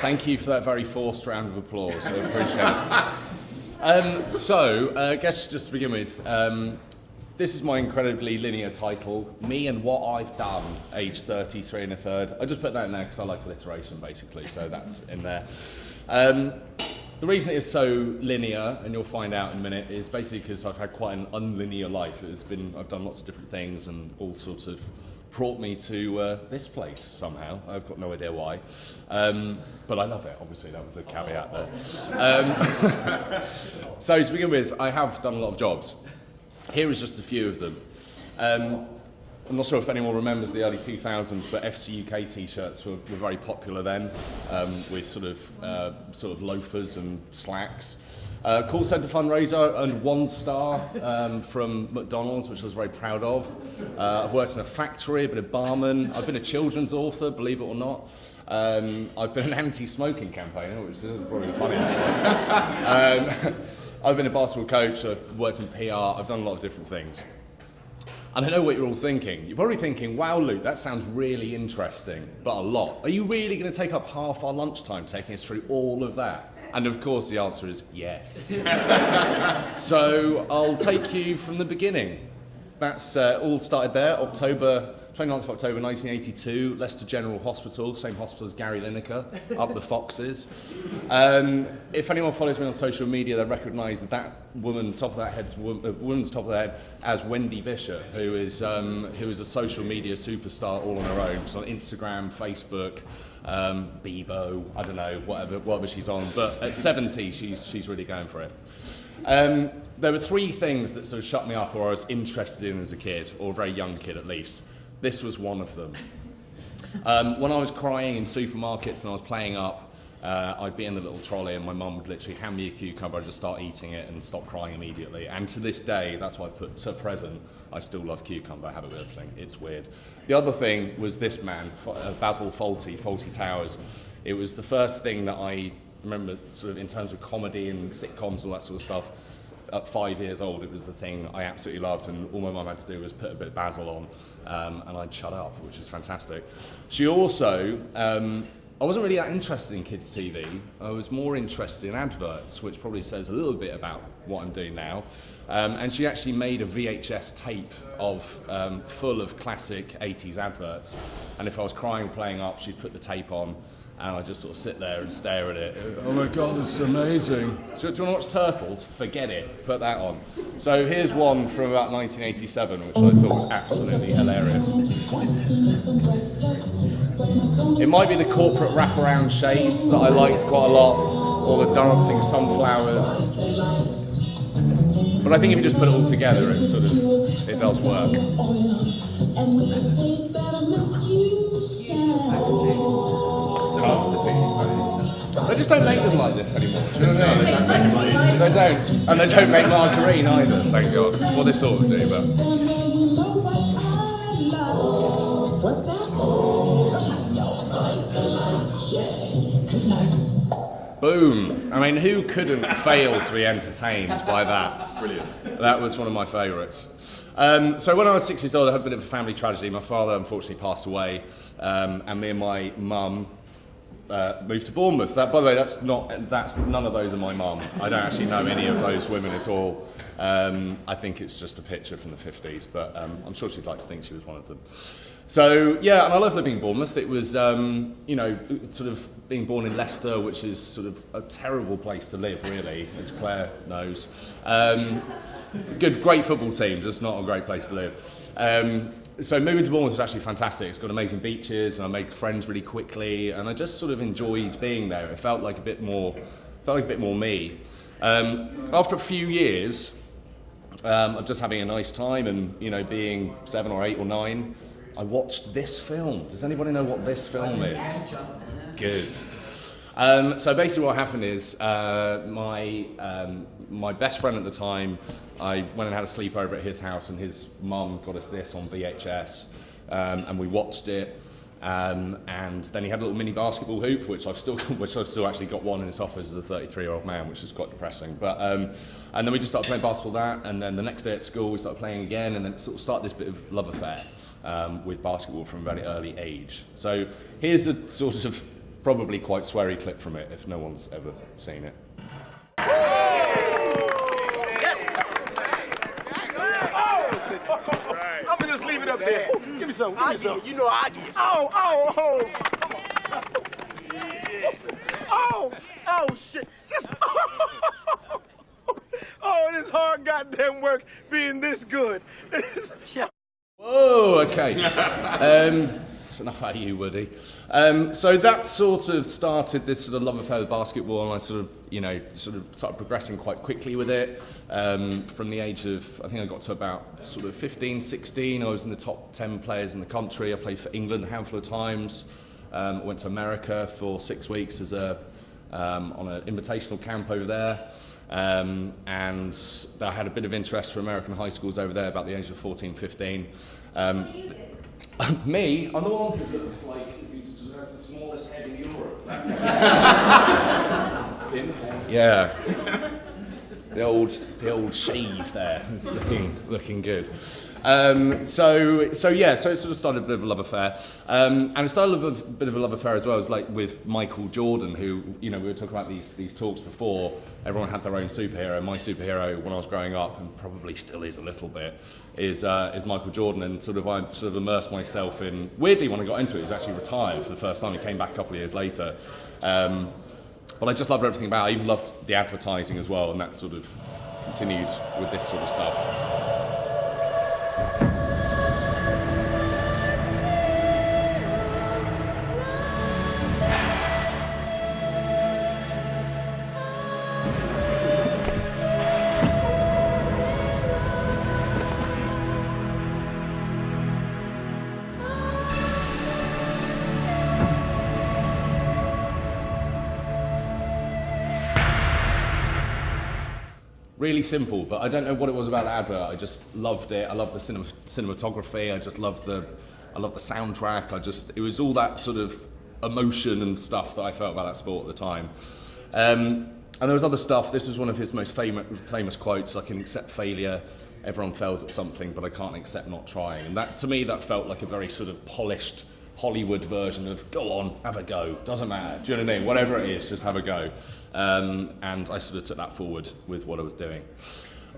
Thank you for that very forced round of applause. I appreciate it. I guess just to begin with, this is my incredibly linear title, Me and What I've Done, age 33 and a third. I just put that in there because I like alliteration, basically, so that's in there. The reason it is so linear, and you'll find out in a minute, is basically because I've had quite an unlinear life. I've done lots of different things and all sorts of brought me to this place somehow. I've got no idea why. But I love it, obviously, that was the caveat there. So to begin with, I have done a lot of jobs. Here is just a few of them. I'm not sure if anyone remembers the early 2000s, but FC UK t-shirts were very popular then, with sort of loafers and slacks. Call centre fundraiser, earned 1 star from McDonald's, which I was very proud of. I've worked in a factory, been a barman. I've been a children's author, believe it or not. I've been an anti-smoking campaigner, which is probably the funniest one. I've been a basketball coach, I've worked in PR, I've done a lot of different things. And I know what you're all thinking. You're probably thinking, wow, Luke, that sounds really interesting, but a lot. Are you really going to take up half our lunchtime taking us through all of that? And of course, the answer is yes. So I'll take you from the beginning. That's all started there, 29th of October 1982, Leicester General Hospital, same hospital as Gary Lineker, up the Foxes. If anyone follows me on social media, they'll recognise that woman's top of the head as Wendy Bishop, who is a social media superstar all on her own. She's on Instagram, Facebook, Bebo, I don't know, whatever she's on. But at 70, she's really going for it. There were 3 things that sort of shut me up or I was interested in as a kid, or a very young kid at least. This was one of them. When I was crying in supermarkets and I was playing up, I'd be in the little trolley and my mum would literally hand me a cucumber and just start eating it and stop crying immediately. And to this day, that's why I've put to present, I still love cucumber, I have it with everything, it's weird. The other thing was this man, Basil Fawlty Towers. It was the first thing that I remember sort of in terms of comedy and sitcoms and all that sort of stuff. At 5 years old, it was the thing I absolutely loved, and all my mum had to do was put a bit of Basil on, and I'd shut up, which is fantastic. She also, I wasn't really that interested in kids' TV. I was more interested in adverts, which probably says a little bit about what I'm doing now. And she actually made a VHS tape of full of classic 80s adverts, and if I was crying playing up, she'd put the tape on, and I just sort of sit there and stare at it. Oh my God, this is amazing. Do you want to watch Turtles? Forget it, put that on. So here's one from about 1987, which I thought was absolutely hilarious. It might be the corporate wraparound shades that I liked quite a lot, or the dancing sunflowers. But I think if you just put it all together, it does work. Masterpiece. They just don't make them like this anymore. Do you know what I mean? They don't make them like this. They don't. And they don't make margarine either, thank God. Well, they sort of do, but... Boom. I mean, who couldn't fail to be entertained by that? That's brilliant. That was one of my favourites. So when I was 6 years old, I had a bit of a family tragedy. My father unfortunately passed away, and me and my mum moved to Bournemouth. By the way, that's none of those are my mum. I don't actually know any of those women at all. I think it's just a picture from the 50s, but I'm sure she'd like to think she was one of them. So yeah, and I love living in Bournemouth. It was, sort of being born in Leicester, which is sort of a terrible place to live, really, as Claire knows. Great football team, just not a great place to live. So moving to Bournemouth was actually fantastic. It's got amazing beaches, and I made friends really quickly, and I just sort of enjoyed being there. It felt like a bit more me. After a few years of just having a nice time and being 7 or 8 or 9, I watched this film. Does anybody know what this film is? Good. So basically what happened is my best friend at the time, I went and had a sleepover at his house, and his mum got us this on VHS, and we watched it. And then he had a little mini basketball hoop, which I've still actually got one in this office as a 33-year-old man, which is quite depressing. But and then we just started playing basketball that, and then the next day at school we started playing again, and then it sort of started this bit of love affair with basketball from a very early age. So here's a sort of probably quite sweary clip from it if no one's ever seen it. I'm gonna just leave it up there. Give me some. You know I get. Oh, shit. Just. Oh, this hard goddamn work being this good. Whoa, okay. That's enough out of you, Woody. So that sort of started this sort of love affair with basketball, and I sort of started progressing quite quickly with it. From the age of, I think I got to about sort of 15, 16, I was in the top 10 players in the country. I played for England a handful of times. I went to America for 6 weeks as on an invitational camp over there. And I had a bit of interest for American high schools over there about the age of 14, 15. Me, I'm the one who looks like who has the smallest head in Europe. Yeah. The old shave there. It's looking good. So it sort of started a bit of a love affair. And it started a bit of a love affair as well, as like with Michael Jordan, who, we were talking about these talks before. Everyone had their own superhero. My superhero when I was growing up, and probably still is a little bit, is Michael Jordan. And I sort of immersed myself in, weirdly when I got into it, he was actually retired for the first time. He came back a couple of years later. But I just loved everything about it. I even loved the advertising as well, and that sort of continued with this sort of stuff. Really simple, but I don't know what it was about the advert. I just loved it. I loved the cinematography. I just loved the soundtrack. It was all that sort of emotion and stuff that I felt about that sport at the time. And there was other stuff. This was one of his most famous quotes: "I can accept failure. Everyone fails at something, but I can't accept not trying." And that, to me, that felt like a very sort of polished Hollywood version of "go on, have a go. Doesn't matter. Do you know what I mean? Whatever it is, just have a go." And I sort of took that forward with what I was doing.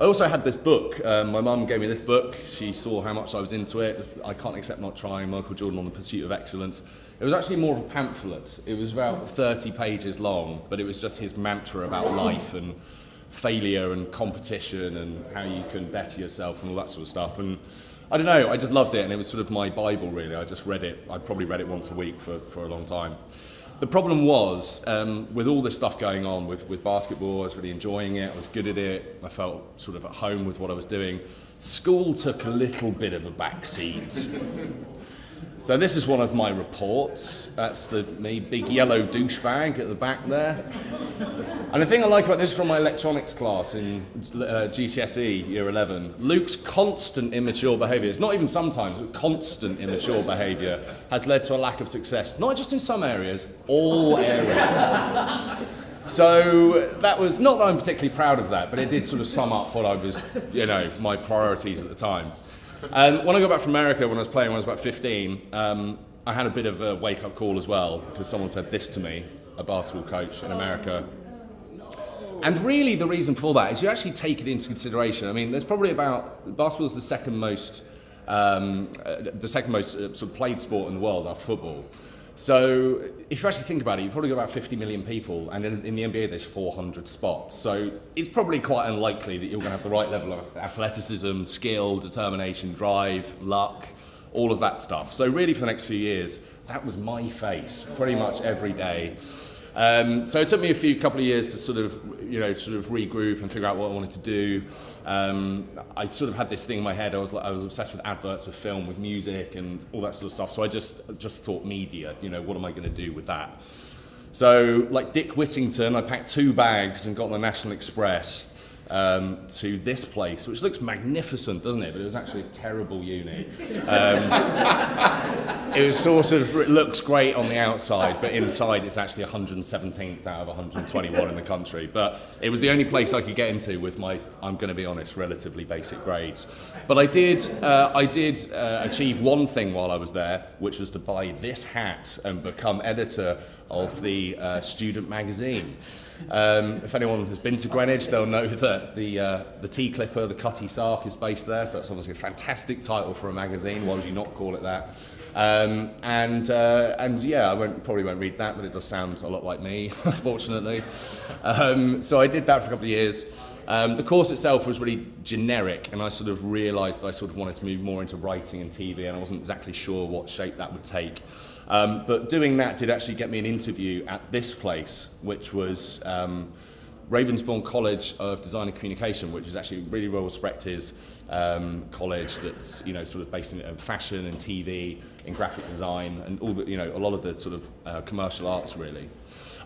I also had this book. My mum gave me this book. She saw how much I was into it. "I Can't Accept Not Trying, Michael Jordan on the Pursuit of Excellence." It was actually more of a pamphlet. It was about 30 pages long, but it was just his mantra about life and failure and competition and how you can better yourself and all that sort of stuff. And I don't know, I just loved it, and it was sort of my Bible, really. I just read it. I probably read it once a week for a long time. The problem was, with all this stuff going on with basketball, I was really enjoying it, I was good at it, I felt sort of at home with what I was doing. School took a little bit of a backseat. So this is one of my reports. That's me big yellow douchebag at the back there. And the thing I like about this from my electronics class in GCSE year 11, Luke's constant immature behaviour, it's not even sometimes, but constant immature behaviour has led to a lack of success, not just in some areas, all areas. So that was, not that I'm particularly proud of that, but it did sort of sum up what I was, my priorities at the time. And when I got back from America, when I was about 15, I had a bit of a wake-up call as well, because someone said this to me, a basketball coach in America. And really the reason for that is you actually take it into consideration. I mean, there's probably basketball is the second most sort of played sport in the world after football. So if you actually think about it, you've probably got about 50 million people, and in the NBA there's 400 spots. So it's probably quite unlikely that you're going to have the right level of athleticism, skill, determination, drive, luck, all of that stuff. So really for the next few years, that was my face pretty much every day. So it took me a couple of years to sort of regroup and figure out what I wanted to do. I sort of had this thing in my head. I was obsessed with adverts, with film, with music, and all that sort of stuff. So I just thought media. What am I going to do with that? So, like Dick Whittington, I packed 2 bags and got on the National Express to this place, which looks magnificent, doesn't it? But it was actually a terrible uni. It was it looks great on the outside, but inside it's actually 117th out of 121 in the country. But it was the only place I could get into with my, I'm going to be honest, relatively basic grades. But I did achieve one thing while I was there, which was to buy this hat and become editor of the student magazine. If anyone has been to Greenwich, they'll know that the Tea Clipper, the Cutty Sark, is based there, so that's obviously a fantastic title for a magazine. Why would you not call it that? And yeah, I probably won't read that, but it does sound a lot like me, unfortunately. So I did that for a couple of years. The course itself was really generic, and I sort of realised that I sort of wanted to move more into writing and TV, and I wasn't exactly sure what shape that would take. But doing that did actually get me an interview at this place, which was Ravensbourne College of Design and Communication, which is actually really well respected college that's, you know, sort of based in fashion and TV, in graphic design, and all the, you know, a lot of the sort of commercial arts really.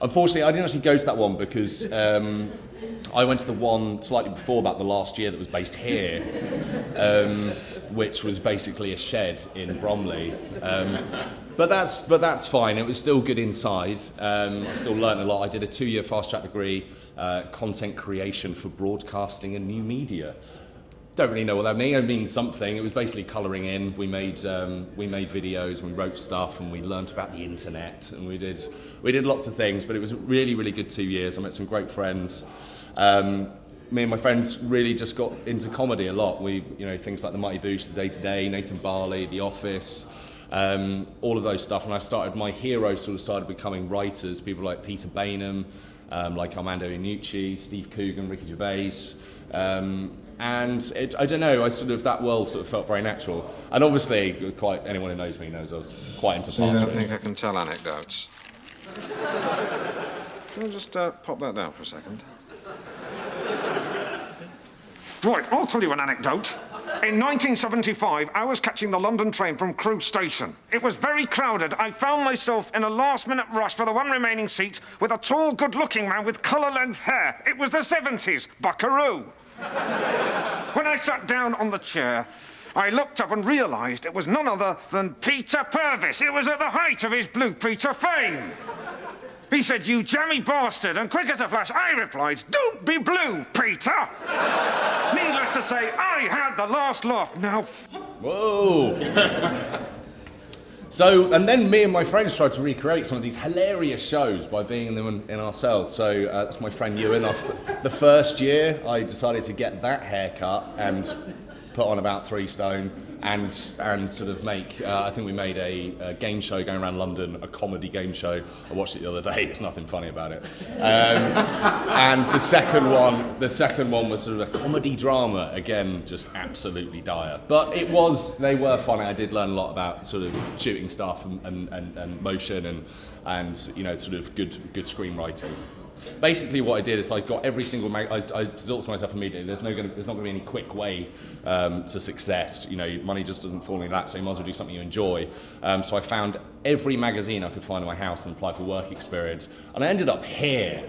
Unfortunately, I didn't actually go to that one because I went to the one slightly before that, the last year, that was based here, which was basically a shed in Bromley. But that's fine. It was still good inside. I still learned a lot. I did a 2-year fast-track degree, content creation for broadcasting and new media. Don't really know what that means. It means something. It was basically colouring in. We made videos, and we wrote stuff, and we learnt about the internet, and we did lots of things. But it was a really, really good 2 years. I met some great friends. Me and my friends really just got into comedy a lot. We, you know, things like the Mighty Boosh, the Day to Day, Nathan Barley, The Office, all of those stuff. And I started, my heroes sort of started becoming writers. People like Peter Bainham, like Armando Iannucci, Steve Coogan, Ricky Gervais. And I don't know, that world sort of felt very natural. And obviously, anyone who knows me knows I was quite into So you don't poetry. think I can tell anecdotes? Can I just pop that down for a second? Right, I'll tell you an anecdote. In 1975, I was catching the London train from Crewe Station. It was very crowded. I found myself in a last-minute rush for the one remaining seat with a tall, good-looking man with colour-length hair. It was the 70s, Buckaroo. When I sat down on the chair, I looked up and realised it was none other than Peter Purvis. It was at the height of his Blue Peter fame. He said, "You jammy bastard," and quick as a flash, I replied, "Don't be blue, Peter." Needless to say, I had the last laugh. Now, Whoa! So, and then me and my friends tried to recreate some of these hilarious shows by being in them in our cells. So that's my friend Ewan. The first year, I decided to get that haircut and put on about 3 stone and sort of make, I think we made a game show going around London, a comedy game show. I watched it the other day, there's nothing funny about it. And the second one was sort of a comedy drama, again, just absolutely dire. But they were funny. I did learn a lot about sort of shooting stuff and motion and you know, sort of good screenwriting. Basically, what I did is I got every single I thought to myself immediately, there's not going to be any quick way to success. You know, money just doesn't fall in your lap, so you might as well do something you enjoy. So I found every magazine I could find in my house and applied for work experience, and I ended up here.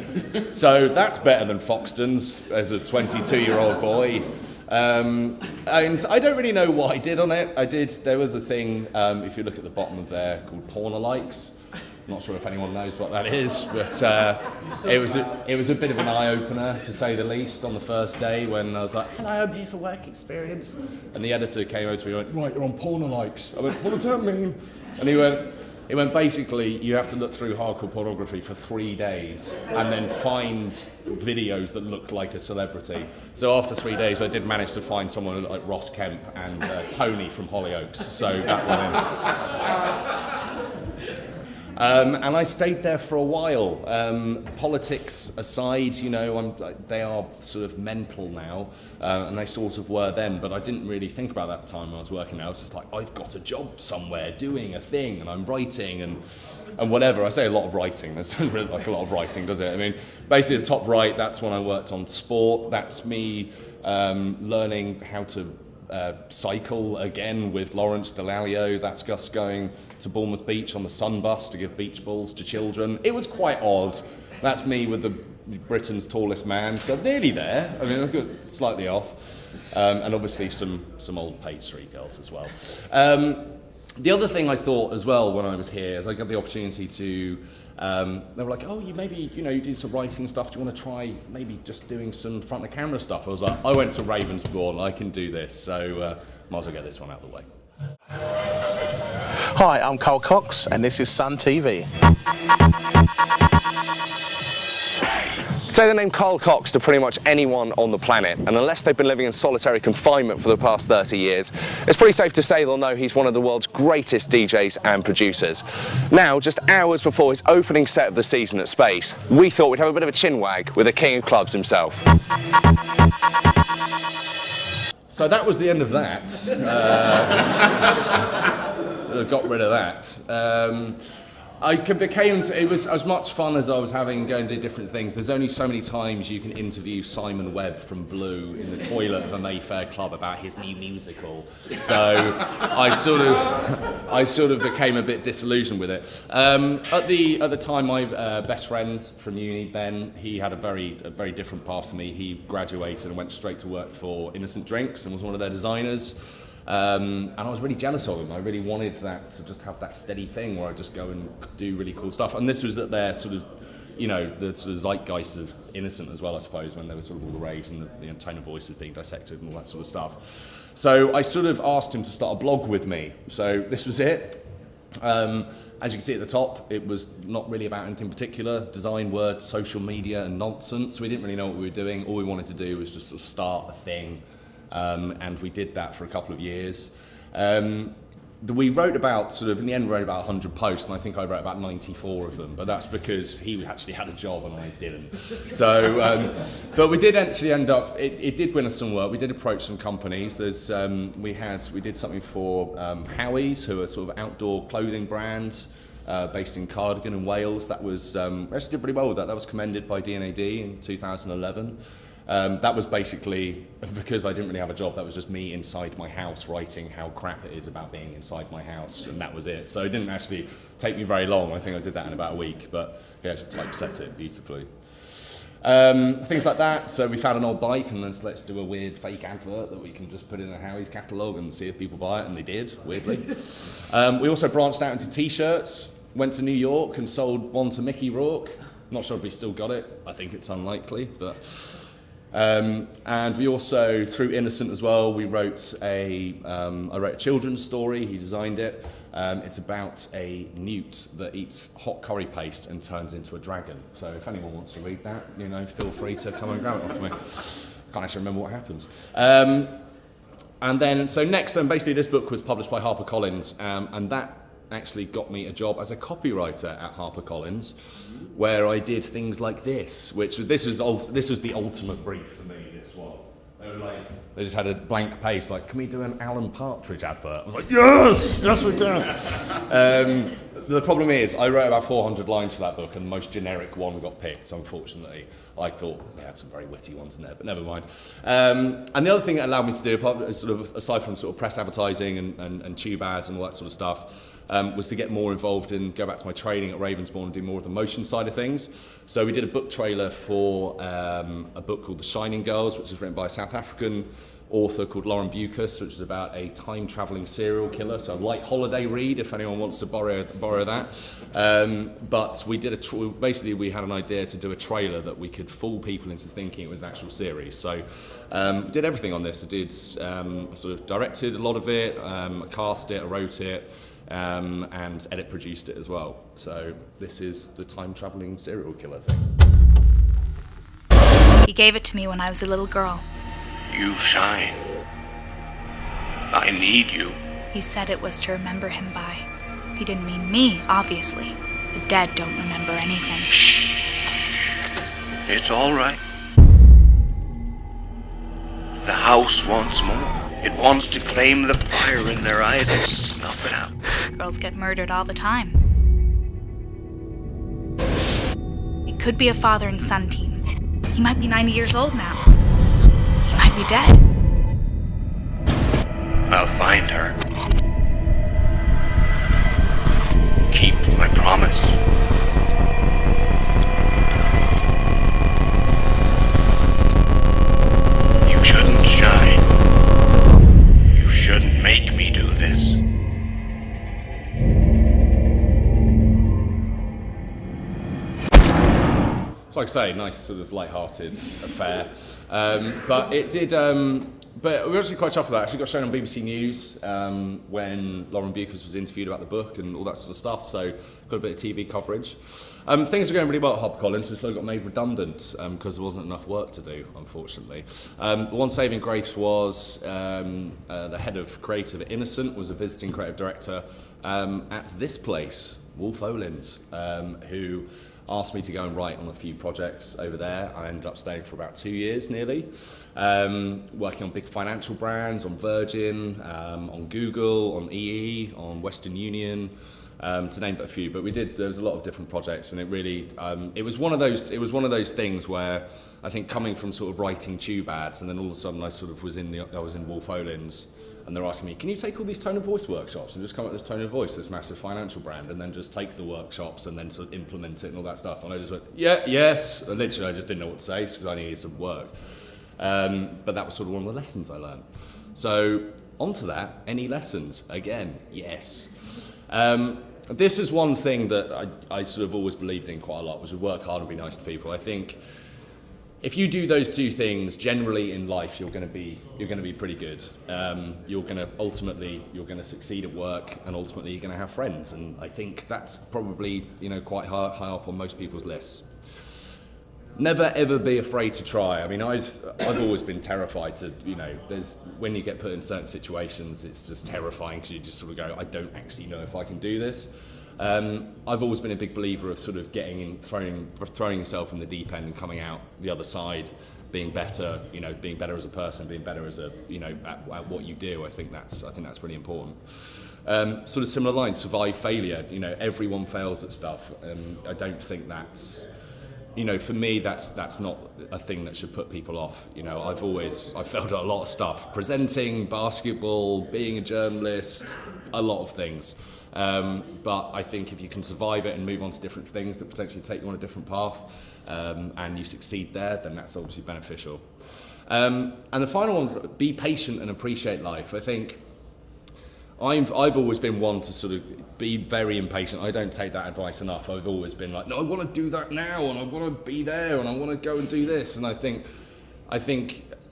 So that's better than Foxton's as a 22-year-old boy. And I don't really know what I did on it. There was a thing, if you look at the bottom of there, called Pornalikes. Not sure if anyone knows what that is, but it was a bit of an eye-opener, to say the least, on the first day when I was like, "Hello, I'm here for work experience." And the editor came over to me and went, "Right, you're on Pornalikes." I went, "What does that mean?" And he went, "Basically, you have to look through hardcore pornography for 3 days and then find videos that look like a celebrity." So after 3 days, I did manage to find someone like Ross Kemp and Tony from Hollyoaks. So that went in. And I stayed there for a while. Politics aside, you know, they are sort of mental now, and they sort of were then, but I didn't really think about that time when I was working there. I was just like, I've got a job somewhere, doing a thing, and I'm writing, and whatever. I say a lot of writing. There's not really like a lot of writing, does it? I mean, basically the top right, that's when I worked on sport. That's me learning how to cycle again with Lawrence Delalio. That's Gus going to Bournemouth Beach on the Sun bus to give beach balls to children. It was quite odd. That's me with the Britain's tallest man, so nearly there. I mean, I've got slightly off. And obviously some old Page Street girls as well. The other thing I thought as well when I was here is I got the opportunity to, they were like, "Oh, you do some writing stuff. Do you want to try maybe just doing some front of the camera stuff?" I was like, I went to Ravensbourne, I can do this, so might as well get this one out of the way. Hi, I'm Cole Cox, and this is Sun TV. Say the name Carl Cox to pretty much anyone on the planet, and unless they've been living in solitary confinement for the past 30 years, it's pretty safe to say they'll know he's one of the world's greatest DJs and producers. Now, just hours before his opening set of the season at Space, we thought we'd have a bit of a chinwag with the king of clubs himself. So that was the end of that. Got rid of that. It was as much fun as I was having going to do different things. There's only so many times you can interview Simon Webb from Blue in the toilet of a Mayfair club about his new musical. So I sort of became a bit disillusioned with it. At the time, my best friend from uni, Ben, he had a very different path to me. He graduated and went straight to work for Innocent Drinks and was one of their designers. And I was really jealous of him. I really wanted that to just have that steady thing where I just go and do really cool stuff. And this was at their sort of, the sort of zeitgeist of Innocent as well, I suppose, when there was sort of all the rage and the tone of voice was being dissected and all that sort of stuff. So I sort of asked him to start a blog with me. So this was it. As you can see at the top, it was not really about anything particular. Design, words, social media, and nonsense. We didn't really know what we were doing. All we wanted to do was just sort of start a thing. And we did that for a couple of years. We wrote about, in the end, wrote about 100 posts, and I think I wrote about 94 of them, but that's because he actually had a job and I didn't. So, but we did actually end up, it did win us some work. We did approach some companies. We did something for Howie's, who are sort of outdoor clothing brand, based in Cardigan in Wales. That was, we actually did pretty well with that. That was commended by D&AD in 2011. That was basically, because I didn't really have a job, that was just me inside my house writing how crap it is about being inside my house, and that was it. So it didn't actually take me very long. I think I did that in about a week, but he actually typeset it beautifully. Things like that. So we found an old bike and let's do a weird fake advert that we can just put in the Howie's catalogue and see if people buy it, and they did, weirdly. We also branched out into t-shirts, went to New York and sold one to Mickey Rourke. Not sure if he still got it. I think it's unlikely, but... and we also, through Innocent as well, I wrote a children's story. He designed it. It's about a newt that eats hot curry paste and turns into a dragon. So if anyone wants to read that, feel free to come and grab it off me. Can't actually remember what happens. And then, so next, basically this book was published by HarperCollins, and that actually got me a job as a copywriter at HarperCollins, where I did things like this, this was the ultimate brief for me, this one. They just had a blank page, like, can we do an Alan Partridge advert? I was like, yes we can. The problem is, I wrote about 400 lines for that book, and the most generic one got picked, unfortunately. I thought we had some very witty ones in there, but never mind. And the other thing it allowed me to do, aside from sort of press advertising and tube ads and all that sort of stuff, was to get more involved and go back to my training at Ravensbourne and do more of the motion side of things. So we did a book trailer for a book called The Shining Girls, which is written by a South African author called Lauren Bucas, which is about a time-travelling serial killer. So a light holiday read, if anyone wants to borrow that. But we did basically we had an idea to do a trailer that we could fool people into thinking it was an actual series. So we did everything on this. I did sort of directed a lot of it, cast it, I wrote it, and edit produced it as well. So this is the time-travelling serial killer thing. He gave it to me when I was a little girl. You shine. I need you. He said it was to remember him by. He didn't mean me, obviously. The dead don't remember anything. Shh. It's all right. The house wants more. It wants to claim the fire in their eyes and snuff it out. Girls get murdered all the time. It could be a father and son team. He might be 90 years old now. He might be dead. I'll find her. Keep my promise. You shouldn't shine. You shouldn't make me do this. So like I say, nice sort of light-hearted affair. But it did, But we were actually quite chuffed with that. Actually got shown on BBC News when Lauren Buchers was interviewed about the book and all that sort of stuff, so got a bit of TV coverage. Things are going really well at HarperCollins, so it got made redundant because there wasn't enough work to do, unfortunately. One saving grace was the head of creative at Innocent was a visiting creative director at this place, Wolf Olins, who asked me to go and write on a few projects over there. I ended up staying for about 2 years nearly, working on big financial brands, on Virgin, on Google, on EE, on Western Union, to name but a few. But there was a lot of different projects, and it really, it was one of those things where I think coming from sort of writing tube ads, and then all of a sudden I sort of was in Wolf Olins, and they're asking me, can you take all these tone of voice workshops and just come up with this tone of voice, this massive financial brand, and then just take the workshops and then sort of implement it and all that stuff? And I just went, yeah, yes. And literally I just didn't know what to say because I needed some work. But that was sort of one of the lessons I learned. So onto that, any lessons? Again, yes. This is one thing that I sort of always believed in quite a lot, was to work hard and be nice to people. I think if you do those two things, generally in life, you're going to be pretty good. You're going to succeed at work, and ultimately you're going to have friends. And I think that's probably quite high up on most people's lists. Never ever be afraid to try. I mean, I've always been terrified to when you get put in certain situations, it's just terrifying because you just sort of go, I don't actually know if I can do this. I've always been a big believer of sort of getting in, throwing yourself in the deep end and coming out the other side, being better, being better as a person, being better as a, at what you do. I think that's really important. Sort of similar line, survive failure. Everyone fails at stuff, and I don't think that's, for me, that's not a thing that should put people off. I've failed at a lot of stuff: presenting, basketball, being a journalist, a lot of things. But I think if you can survive it and move on to different things that potentially take you on a different path, and you succeed there, then that's obviously beneficial. And the final one, be patient and appreciate life. I think I've always been one to sort of be very impatient. I don't take that advice enough. I've always been like, no, I want to do that now, and I want to be there, and I want to go and do this. And I think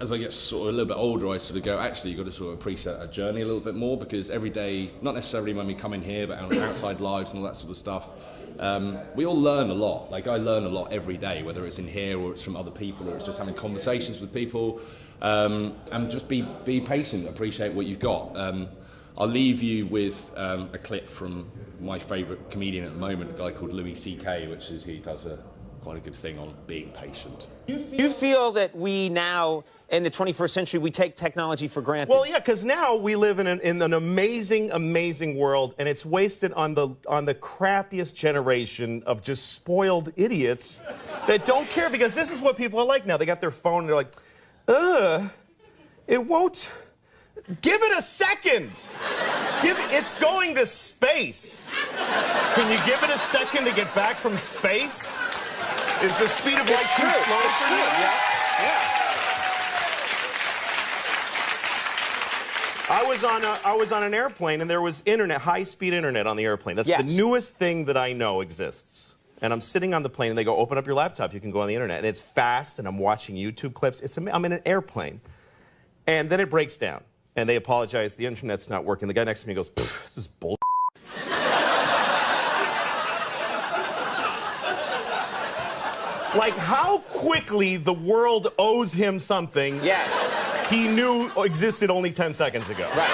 as I get sort of a little bit older, I sort of go, actually, you've got to sort of appreciate our journey a little bit more, because every day, not necessarily when we come in here, but our outside lives and all that sort of stuff, we all learn a lot. Like, I learn a lot every day, whether it's in here or it's from other people or it's just having conversations with people. And just be patient, appreciate what you've got. I'll leave you with a clip from my favourite comedian at the moment, a guy called Louis C.K., which is, he does quite a good thing on being patient. You feel that we now, in the 21st century, we take technology for granted? Well, yeah, because now we live in an amazing, amazing world, and it's wasted on the crappiest generation of just spoiled idiots that don't care, because this is what people are like now. They got their phone, and they're like, it won't. Give it a second. It's going to space. Can you give it a second to get back from space? Is the speed of light too slow for you? Yeah. I was on an airplane, and there was internet, high-speed internet on the airplane. That's the newest thing that I know exists. And I'm sitting on the plane, and they go, open up your laptop, you can go on the internet. And it's fast, and I'm watching YouTube clips. I'm in an airplane. And then it breaks down. And they apologize, the internet's not working. The guy next to me goes, this is bull. Like, how quickly the world owes him something he knew existed only 10 seconds ago. Right.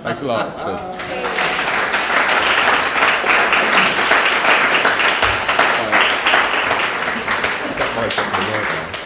Thanks a lot. Cheers. That's my